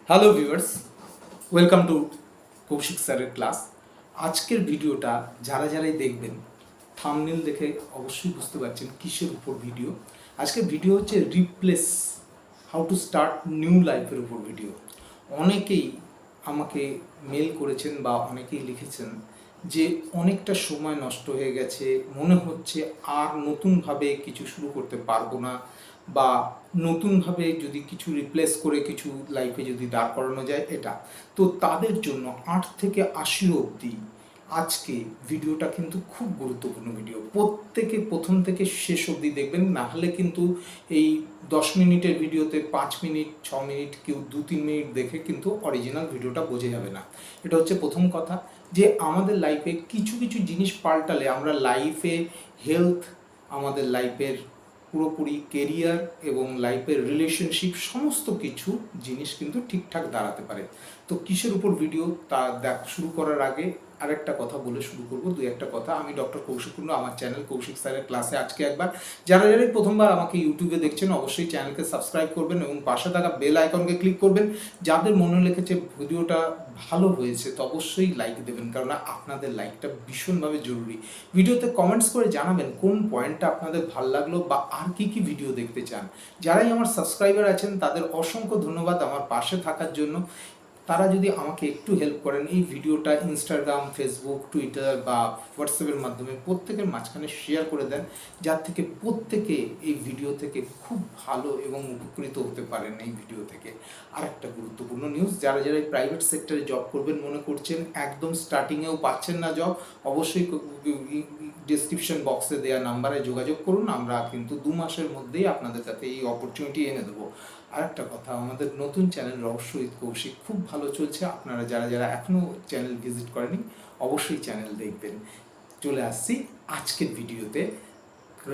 Hello viewers, welcome to Kaushik স্যারের class. আজকের ভিডিওটা যারাই দেখবেন থাম্বনেল দেখে অবশ্যই বুঝতে পারছেন কিসের উপর ভিডিও। আজকের ভিডিও হচ্ছে replace how to start new লাইফের উপর ভিডিও। অনেকেই আমাকে মেল করেছেন বা অনেকেই লিখেছেন যে অনেকটা সময় নষ্ট হয়ে গেছে, মনে হচ্ছে আর নতুনভাবে কিছু শুরু করতে পারবো না, বা নতুনভাবে যদি কিছু রিপ্লেস করে কিছু লাইফে যদি দাঁড় করানো যায় এটা। তো তাদের জন্য 8 থেকে 80 অবধি আজকে ভিডিওটা কিন্তু খুব গুরুত্বপূর্ণ ভিডিও। প্রত্যেকে প্রথম থেকে শেষ অবধি দেখবেন, না হলে কিন্তু এই 10 মিনিটের ভিডিওতে 5 মিনিট 6 মিনিট কেউ 2-3 মিনিট দেখে কিন্তু অরিজিনাল ভিডিওটা বোঝা যাবে না। এটা হচ্ছে প্রথম কথা, যে আমাদের লাইফে কিছু কিছু জিনিস পাল্টালে আমরা লাইফে হেলথ, আমাদের লাইফের পুরোপুরি কেরিয়ার এবং লাইফের রিলেশনশিপ সমস্ত কিছু জিনিস কিন্তু ঠিকঠাক দাঁড়াতে পারে। তো কিসের উপর ভিডিও তা শুরু করার আগে আরেকটা কথা বলে শুরু করব, দুই একটা কথা। আমি ডক্টর কৌশিক কুন্ডু, আমার চ্যানেল কৌশিক স্যারের ক্লাসে আজকে একবার যারা প্রথমবার আমাকে ইউটিউবে দেখছেন অবশ্যই চ্যানেলকে সাবস্ক্রাইব করবেন এবং পাশে থাকা বেল আইকনকে ক্লিক করবেন। যাদের মনে লেগেছে ভিডিওটা ভালো হয়েছে তো অবশ্যই লাইক দেবেন, কারণ আপনাদের লাইকটা ভীষণভাবে জরুরি। ভিডিওতে কমেন্টস করে জানাবেন কোন পয়েন্টটা আপনাদের ভালো লাগলো বা আর কি কি ভিডিও দেখতে চান। যারাই আমার সাবস্ক্রাইবার আছেন তাদের অসংখ্য ধন্যবাদ আমার পাশে থাকার জন্য। তারা যদি আমাকে একটু হেল্প করেন, এই ভিডিওটা ইনস্টাগ্রাম, ফেসবুক, টুইটার বা হোয়াটসঅ্যাপের মাধ্যমে প্রত্যেকের মাঝখানে শেয়ার করে দেন, যার থেকে প্রত্যেকে এই ভিডিও থেকে খুব ভালো এবং উপকৃত হতে পারেন। এই ভিডিও থেকে আরেকটা গুরুত্বপূর্ণ নিউজ, যারা এই প্রাইভেট সেক্টরে জব করবেন মনে করছেন, একদম স্টার্টিংয়েও পাচ্ছেন না জব, অবশ্যই ডেসক্রিপশন বক্সে দেওয়া নাম্বারে যোগাযোগ করুন। আমরা কিন্তু 2 মাসের মধ্যেই আপনাদের কাছে এই অপরচুনিটি এনে দেবো। আরেকটা কথা, আমাদের নতুন চ্যানেল রহস্য উইথ কৌশিক খুব ভালো চলছে। আপনারা যারা এখনও চ্যানেল ভিজিট করেনি অবশ্যই চ্যানেল দেখবেন। চলে আসছি আজকের ভিডিওতে,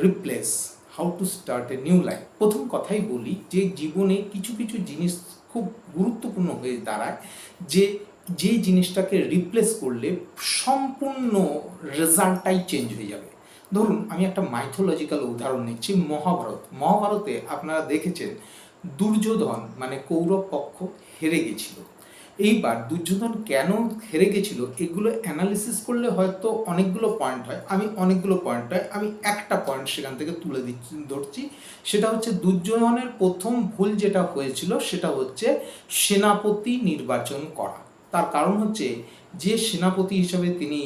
replace how to start a new life. প্রথম কথাই বলি যে জীবনে কিছু কিছু জিনিস খুব গুরুত্বপূর্ণ হয়ে দাঁড়ায়, যে যে জিনিসটাকে রিপ্লেস করলে সম্পূর্ণ রেজাল্টটাই চেঞ্জ হয়ে যাবে। ধরুন আমি একটা মাইথোলজিক্যাল উদাহরণ নিচ্ছি, মহাভারতে আপনারা দেখেছেন দুর্যোধন মানে কৌরব পক্ষ হেরে গেছিল। এইবার দুর্যোধন কেন হেরে গেছিল এগুলো অ্যানালিসিস করলে হয়তো অনেকগুলো পয়েন্ট হয়, আমি একটা পয়েন্ট সেখান থেকে তুলে ধরছি। সেটা হচ্ছে দুর্যোধনের প্রথম ভুল যেটা হয়েছিল সেটা হচ্ছে সেনাপতি নির্বাচন করা। তার কারণ হচ্ছে যে সেনাপতি হিসাবে তিনি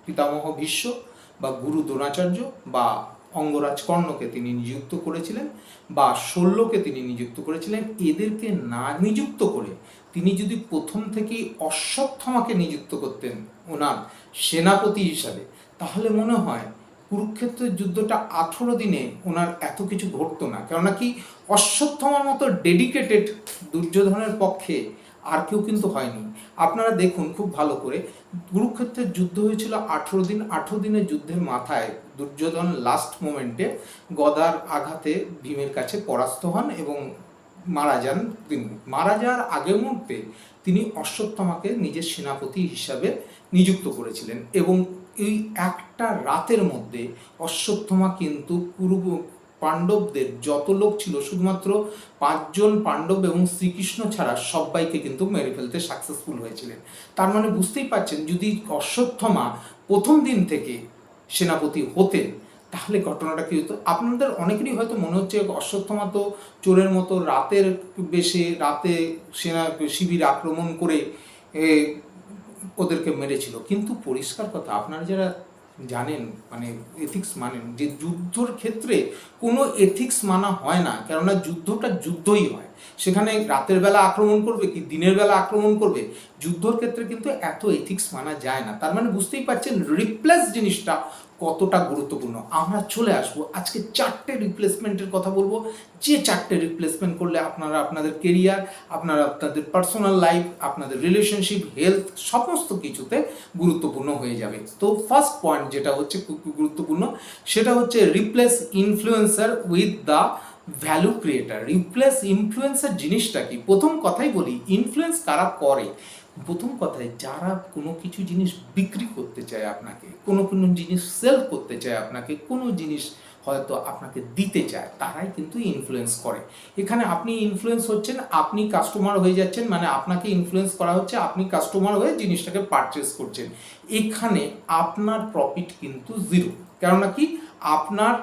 পিতামহ ভীষ্ম বা গুরু দ্রোণাচার্য বা অঙ্গরাজ কর্ণকে তিনি নিযুক্ত করেছিলেন বা শল্যকে তিনি নিযুক্ত করেছিলেন, এদেরকে না নিযুক্ত করে তিনি যদি প্রথম থেকেই অশ্বত্থামাকে নিযুক্ত করতেন ওনার সেনাপতি হিসাবে, তাহলে মনে হয় কুরুক্ষেত্রের যুদ্ধটা 18 দিনে ওনার এত কিছু ঘটতো না। কেননা কি, অশ্বত্থামার মতো ডেডিকেটেড দুর্যোধনের পক্ষে আর কেউ কিন্তু হয়নি। আপনারা দেখুন খুব ভালো করে, কুরুক্ষেত্রের যুদ্ধ হয়েছিল 18 দিন। 18 দিনের যুদ্ধের মাথায় দুর্যোধন লাস্ট মোমেন্টে গদার আঘাতে ভীমের কাছে পরাস্ত হন এবং মারা যান। তিনি মারা যাওয়ার আগের মুহূর্তে তিনি অশ্বত্থামাকে নিজের সেনাপতি হিসাবে নিযুক্ত করেছিলেন এবং এই একটা রাতের মধ্যে অশ্বত্থামা কিন্তু পাণ্ডবদের যত লোক ছিল শুধুমাত্র 5 জন পাণ্ডব এবং শ্রীকৃষ্ণ ছাড়া সবাইকে কিন্তু মেরে ফেলতে সাকসেসফুল হয়েছিলেন। তার মানে বুঝতেই পারছেন, যদি অশ্বত্থামা প্রথম দিন থেকে সেনাপতি হতেন তাহলে ঘটনাটা কী হতো। আপনাদের অনেকেরই হয়তো মনে হচ্ছে অশ্বত্থামা তো চোরের মতো রাতের বেশে রাতে সেনা শিবির আক্রমণ করে ওদেরকে মেরেছিল, কিন্তু পরিষ্কার কথা, আপনারা যারা জানেন মানে এথিক্স মানেন, যে যুদ্ধর ক্ষেত্রে কোনো এথিক্স মানা হয় না। কেননা যুদ্ধটা যুদ্ধই হয়, সেখানে রাতের বেলা আক্রমণ করবে কি দিনের বেলা আক্রমণ করবে, যুদ্ধর ক্ষেত্রে কিন্তু এত এথিক্স মানা যায় না। তার মানে বুঝতেই পারছেন রিপ্লেস জিনিসটা কতটা গুরুত্বপূর্ণ। আমরা চলে আসবো আজকে 4টে রিপ্লেসমেন্টের কথা বলবো, যে 4টে রিপ্লেসমেন্ট করলে আপনারা আপনাদের কেরিয়ার, আপনারা আপনাদের পার্সোনাল লাইফ, আপনাদের রিলেশনশিপ, হেলথ সমস্ত কিছুতে গুরুত্বপূর্ণ হয়ে যাবে। তো ফার্স্ট পয়েন্ট যেটা হচ্ছে গুরুত্বপূর্ণ সেটা হচ্ছে replace influencer with the value creator. Replace influencer জিনিসটা কি, প্রথম কথাই বলি ইনফ্লুয়েন্স কারা করে। প্রথম কথায় যারা কোনো কিছু জিনিস বিক্রি করতে চায় আপনাকে, কোনো জিনিস সেল করতে চায় আপনাকে, কোনো জিনিস হয়তো আপনাকে দিতে চায়, তারাই কিন্তু ইনফ্লুয়েন্স করে। এখানে আপনি ইনফ্লুয়েন্স হচ্ছেন, আপনি কাস্টমার হয়ে যাচ্ছেন, মানে আপনাকে ইনফ্লুয়েন্স করা হচ্ছে, আপনি কাস্টমার হয়ে জিনিসটাকে পারচেস করছেন। এখানে আপনার প্রফিট কিন্তু জিরো। কেননা কি, আপনার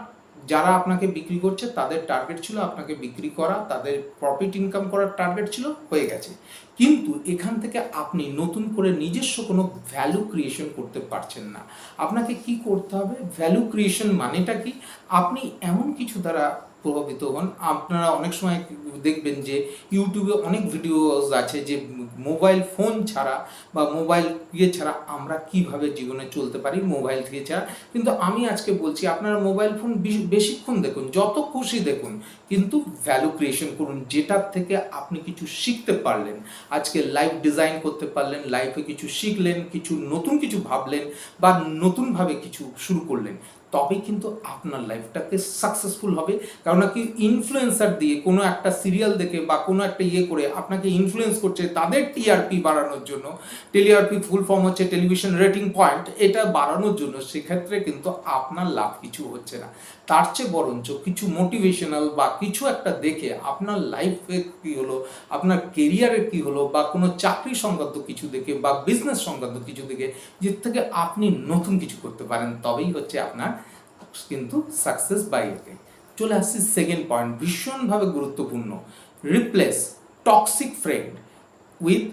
যারা আপনাকে বিক্রি করছে তাদের টার্গেট ছিল আপনাকে বিক্রি করা, তাদের প্রফিট ইনকাম করার টার্গেট ছিল, হয়ে গেছে। কিন্তু এখান থেকে আপনি নতুন করে নিজস্ব কোনো ভ্যালু ক্রিয়েশন করতে পারছেন না। আপনাকে কি করতে হবে? ভ্যালু ক্রিয়েশন মানেটা কি? আপনি এমন কিছু দ্বারা প্রভাবিত হন। আপনারা অনেক সময় দেখবেন যে ইউটিউবে অনেক ভিডিওস আছে যে মোবাইল ফোন ছাড়া বা মোবাইল ছাড়া আমরা কিভাবে জীবনে চলতে পারি মোবাইল থেকে ছাড়া। কিন্তু আমি আজকে বলছি আপনারা মোবাইল ফোন বেশিক্ষণ দেখুন, যত খুশি দেখুন, কিন্তু ভ্যালু ক্রিয়েশন করুন, যেটার থেকে আপনি কিছু শিখতে পারলেন। আজকে লাইফ ডিজাইন করতে পারলেন, লাইফে কিছু শিখলেন, কিছু নতুন কিছু ভাবলেন বা নতুনভাবে কিছু শুরু করলেন, তবেই কিন্তু আপনার লাইফটাকে সাকসেসফুল হবে। কারণ কি, ইনফ্লুয়েন্সার দিয়ে কোনো একটা সিরিয়াল দেখে বা কোনো একটা করে আপনাকে ইনফ্লুয়েন্স করছে তাদের টিআরপি বাড়ানোর জন্য। টিআরপি ফুল ফর্ম হচ্ছে টেলিভিশন রেটিং পয়েন্ট, এটা বাড়ানোর জন্য। সেক্ষেত্রে কিন্তু আপনার লাভ কিছু হচ্ছে না। তার চেয়ে বরঞ্চ কিছু মোটিভেশনাল বা কিছু একটা দেখে আপনার লাইফে কী হলো, আপনার কেরিয়ারের কী হলো, বা কোনো চাকরি সংক্রান্ত কিছু দেখে বা বিজনেস সংক্রান্ত কিছু দেখে, যের থেকে আপনি নতুন কিছু করতে পারেন, তবেই হচ্ছে আপনার কিন্তু সাকসেস বাই এতে। চলে আসছি সেকেন্ড পয়েন্ট, ভীষণভাবে গুরুত্বপূর্ণ। Replace toxic friend with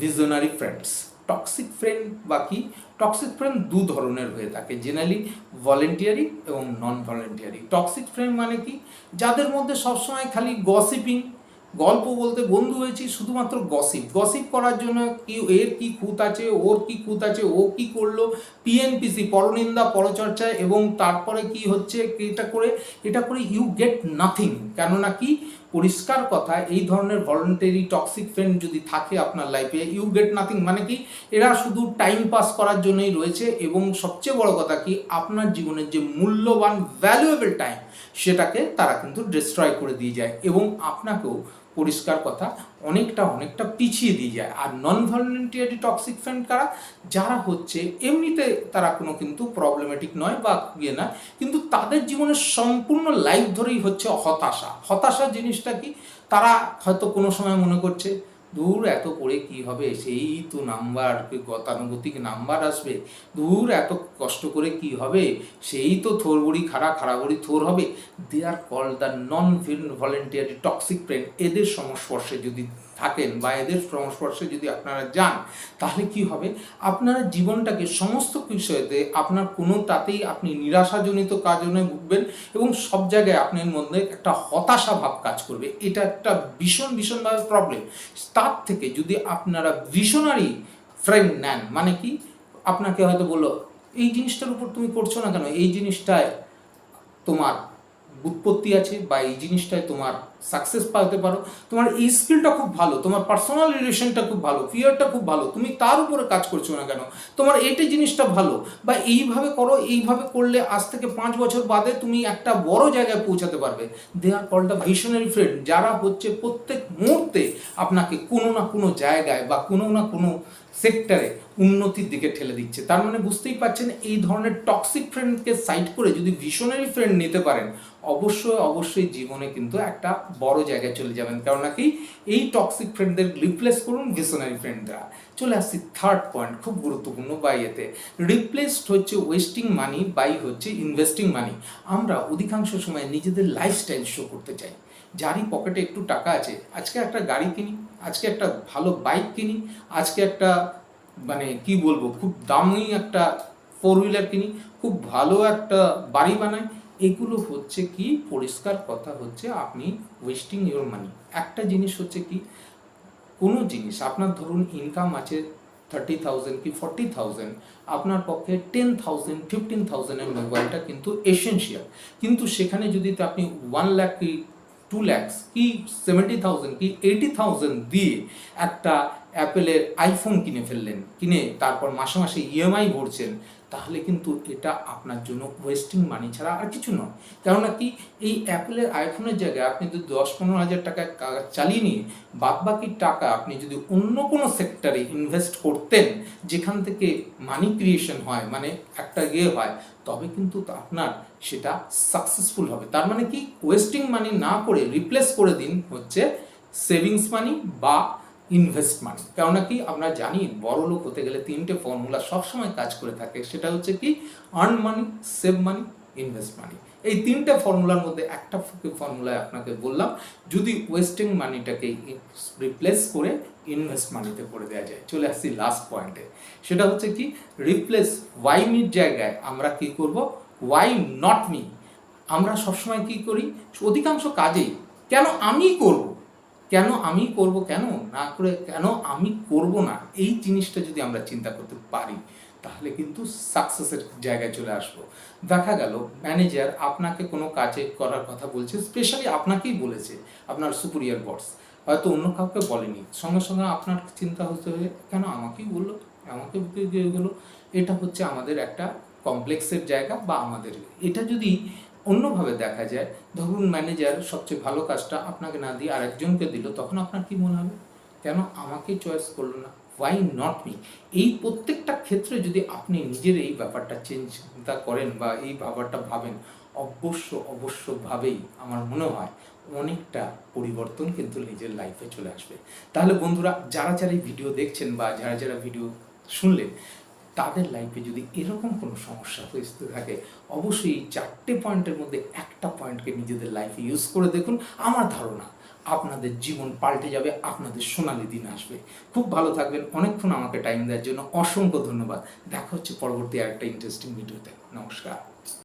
visionary friends. Toxic friend বা কি? টক্সিক ফ্রেন্ড দু ধরনের হয়ে থাকে, জেনারেলি ভলেন্টিয়ারি এবং নন ভলেন্টিয়ারি। টক্সিক ফ্রেন্ড মানে কি? যাদের মধ্যে সবসময় খালি গসিপিং, গল্প বলতে বন্ধু হয়েছি, শুধুমাত্র গসিপ করার জন্য, কি এর কি খুঁত আছে, ওর কি খুঁত আছে, ও কি করলো, পিএনপিসি, পরনিন্দা পরচর্চা, এবং তারপরে কি হচ্ছে, এটা করে ইউ গেট নাথিং। কেননা কি, পরিষ্কার কথা, এই ধরনের ভলেন্টারি টক্সিক ফ্রেন্ড যদি থাকে আপনার লাইফে, ইউ গেট নাথিং মানে কি, এরা শুধু টাইম পাস করার জন্যই রয়েছে। এবং সবচেয়ে বড় কথা কি, আপনার জীবনের যে মূল্যবান ভ্যালুয়েবল টাইম, সেটাকে তারা কিন্তু ডিস্ট্রয় করে দিয়ে যায় এবং আপনাকেও পরিষ্কার কথা অনেকটা পিছিয়ে দিয়ে যায়। আর নন ভলেন্টিয়ারি টক্সিক ফ্রেন্ড কারা? যারা হচ্ছে এমনিতে তারা কোনো কিন্তু প্রবলেমেটিক নয় বা না, কিন্তু তাদের জীবনের সম্পূর্ণ লাইফ ধরেই হচ্ছে হতাশা জিনিসটা কি, তারা হয়তো কোনো সময় মনে করছে দূর এত পড়ে কি হবে, সেই তো নাম্বার, গতানুগতিক নাম্বার আসবে, দূর এত কষ্ট করে কি হবে, সেই তো থোর বড়ি খাড়া বড়ি থোর হবে। They are called the non voluntary toxic friend. এদের সংস্পর্শে যদি থাকেন বা এদের সংস্পর্শে যদি আপনারা যান, তাহলে কি হবে, আপনারা জীবনটাকে সমস্ত বিষয়তে আপনার কোনোটাতেই আপনি নিরাশাজনিত কারণে ভুগবেন এবং সব জায়গায় আপনার মধ্যে একটা হতাশা ভাব কাজ করবে। এটা একটা ভীষণভাবে প্রবলেম। তার থেকে যদি আপনারা ভিশনারি ফ্রেন্ড নেন, মানে কি, আপনাকে হয়তো বললো এই জিনিসটার উপর তুমি করছো না কেন, এই জিনিসটায় তোমার উৎপত্তি আছে বা এই জিনিসটায় তোমার সাকসেস পাওয়াতে পারো, তোমার এই স্কিলটা খুব ভালো, তোমার পার্সোনাল রিলেশনটা খুব ভালো, ফিয়ারটা খুব ভালো, তুমি তার উপরে কাজ করছো না কেন, তোমার এইটা জিনিসটা ভালো, বা এইভাবে করো, এইভাবে করলে আজ থেকে 5 বছর বাদে তুমি একটা বড় জায়গায় পৌঁছাতে পারবে। They are called the visionary friend, যারা হচ্ছে প্রত্যেক মুহূর্তে আপনাকে কোনো না কোনো জায়গায় বা কোনো না কোনো সেক্টরে উন্নতির দিকে ঠেলে দিচ্ছে। তার মানে বুঝতেই পারছেন, এই ধরনের টক্সিক ফ্রেন্ডকে সাইড করে যদি ভিশনারি ফ্রেন্ড নিতে পারেন, অবশ্যই জীবনে কিন্তু একটা বড় জায়গায় চলে যাবেন। কারণ নাকি এই টক্সিক ফ্রেন্ডদের রিপ্লেস করুন ভিশনারি ফ্রেন্ডরা। চলে আসছি থার্ড পয়েন্ট, খুব গুরুত্বপূর্ণ, বাই এতে। রিপ্লেসড হচ্ছে ওয়েস্টিং মানি বাই হচ্ছে ইনভেস্টিং মানি। আমরা অধিকাংশ সময় নিজেদের লাইফস্টাইল শো করতে চাই। যারই পকেটে একটু টাকা আছে, আজকে একটা গাড়ি কিনি, আজকে একটা ভালো বাইক কিনি, আজকে একটা মানে কি বলবো, খুব দামি একটা 4 হুইলার কিনি, খুব ভালো একটা বাড়ি বানাই। এগুলো হচ্ছে কি, পরিষ্কার কথা হচ্ছে আপনি ওয়েস্টিং ইওর মানি। একটা জিনিস হচ্ছে কি, কোনো জিনিস আপনার ধরুন ইনকাম আছে 30,000 কি 40,000, আপনার পক্ষে 10,000 15,000-এর মোবাইলটা কিন্তু এসেনশিয়াল। কিন্তু সেখানে যদি আপনি 1 লাখ কি 2 lakhs কি 70,000 কি 80,000 দিয়ে একটা অ্যাপেলের আইফোন কিনে ফেললেন, কিনে তারপর মাসে ইএমআই ভরছেন, তাহলে কিন্তু এটা আপনার জন্য ওয়েস্টিং মানি ছাড়া আর কিছু নয়। কেননা কি, এই অ্যাপেলের আইফোনের জায়গায় আপনি যদি 10-15 হাজার টাকা চালিয়ে নিয়ে বাদবাকি টাকা আপনি যদি অন্য কোনো সেক্টরে ইনভেস্ট করতেন যেখান থেকে মানি ক্রিয়েশন হয়, মানে একটা হয়, তবে কিন্তু আপনার সেটা সাকসেসফুল হবে। তার মানে কি, ওয়েস্টিং মানি না করে রিপ্লেস করে দিন হচ্ছে সেভিংস মানি বা ইনভেস্ট মানি। কেননা কি, আমরা জানি বড় লোক হতে গেলে 3টে ফর্মুলা সবসময় কাজ করে থাকে। সেটা হচ্ছে কি, earn money, save money, invest money. এই 3টে ফর্মুলার মধ্যে একটা ফর্মুলায় আপনাকে বললাম, যদি ওয়েস্টিং মানিটাকে রিপ্লেস করে ইনভেস্ট মানিতে করে দেওয়া যায়। চলে আসছি লাস্ট পয়েন্টে, সেটা হচ্ছে কি, রিপ্লেস ওয়াই মির জায়গায় আমরা কি করব, ওয়াই নট মি। আমরা সবসময় কি করি, অধিকাংশ কাজেই কেন আমি করব, কেন না করে কেন আমি করব না, এই জিনিসটা যদি আমরা চিন্তা করতে পারি তাহলে কিন্তু সাকসেসের জায়গায় চলে আসবো। দেখা গেল ম্যানেজার আপনাকে কোনো কাজে করার কথা বলছে, স্পেশালি আপনাকেই বলেছে, আপনার সুপিরিয়র বস, হয়তো অন্য কাউকে বলেনি। সঙ্গে সঙ্গে আপনার চিন্তা হতে হবে, কেন আমাকেই বললো, আমাকে গেলো। এটা হচ্ছে আমাদের একটা কমপ্লেক্সের জায়গা, বা আমাদের এটা যদি অন্যভাবে দেখা যায়, ধরুন ম্যানেজার সবচেয়ে ভালো কাজটা আপনাকে না দিয়ে আরেকজনকে দিল, তখন আপনার কি মনে হবে, কেন আমাকেই চয়েস করলো না, ওয়াই নট মি। এই প্রত্যেকটা ক্ষেত্রে যদি আপনি নিজের এই ব্যাপারটা চিন্তা করেন বা এই ব্যাপারটা ভাবেন, অবশ্যভাবেই আমার মনে হয় অনেকটা পরিবর্তন কিন্তু নিজের লাইফে চলে আসবে। তাহলে বন্ধুরা, যারা এই ভিডিও দেখছেন বা যারা ভিডিও শুনলেন, তাদের লাইফে যদি এরকম কোনো সমস্যা হতে থাকে, অবশ্যই এই 4টে পয়েন্টের মধ্যে একটা পয়েন্টকে নিজেদের লাইফে ইউজ করে দেখুন। আমার ধারণা আপনাদের জীবন পাল্টে যাবে, আপনাদের সোনালি দিন আসবে। খুব ভালো থাকবেন। অনেকক্ষণ আমাকে টাইম দেওয়ার জন্য অসংখ্য ধন্যবাদ। দেখা হচ্ছে পরবর্তী আরেকটা ইন্টারেস্টিং ভিডিওতে। নমস্কার।